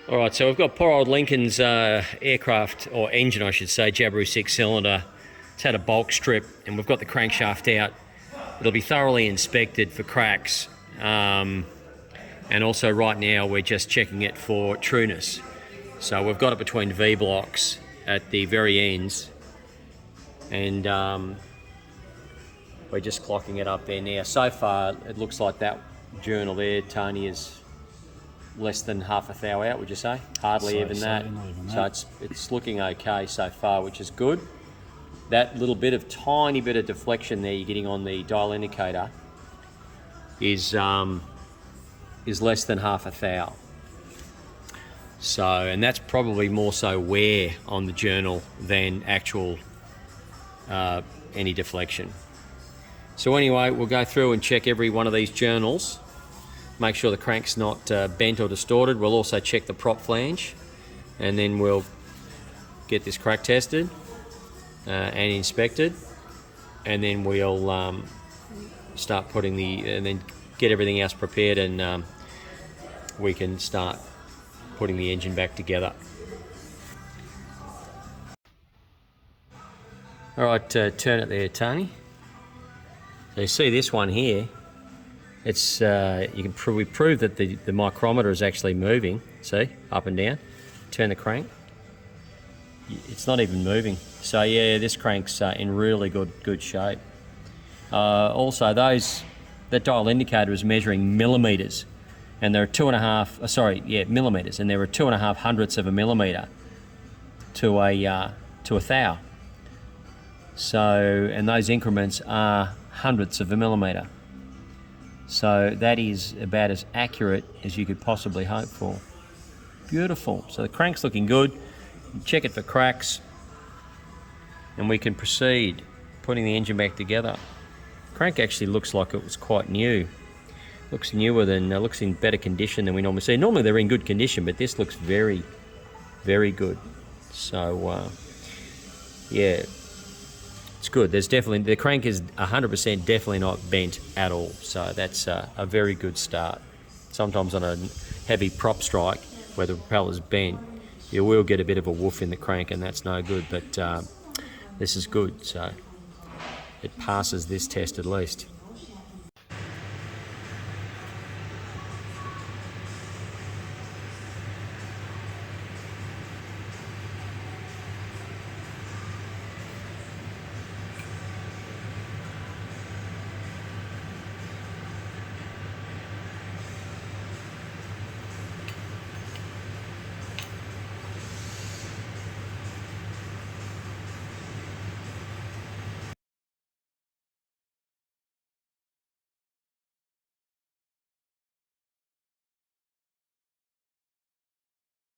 All right, so we've got poor old Lincoln's aircraft, or engine I should say, Jabiru 6-cylinder. It's had a bulk strip and we've got the crankshaft out. It'll be thoroughly inspected for cracks. And also right now we're just checking it for trueness. So we've got it between V-blocks at the very ends. And we're just clocking it up there now. So far it looks like that journal there, Tony, is less than half a thou out, would you say? Hardly even that. So it's looking okay so far, which is good. That little bit of tiny bit of deflection there you're getting on the dial indicator is less than half a thou. So, and that's probably more so wear on the journal than actual any deflection. So anyway, we'll go through and check every one of these journals. Make sure the crank's not bent or distorted. We'll also check the prop flange, and then we'll get this crack tested and inspected, and then we'll start putting and then get everything else prepared, and we can start putting the engine back together. All right, turn it there, Tony. So you see this one here. It's we prove that the micrometer is actually moving. See, up and down. Turn the crank. It's not even moving. So yeah, this crank's in really good shape. Also, that dial indicator is measuring millimeters, and there are millimeters, and there are 2.5 hundredths of a millimeter to a thou. So, and those increments are hundredths of a millimeter. So that is about as accurate as you could possibly hope for. Beautiful. So the crank's looking good. Check it for cracks, and we can proceed putting the engine back together. The crank actually looks like it was quite new. Looks newer looks in better condition than we normally see. Normally they're in good condition, but this looks very, very good. So yeah. It's good. The crank is 100% definitely not bent at all. So that's a very good start. Sometimes on a heavy prop strike where the propeller's bent, you will get a bit of a woof in the crank, and that's no good. But this is good. So it passes this test at least.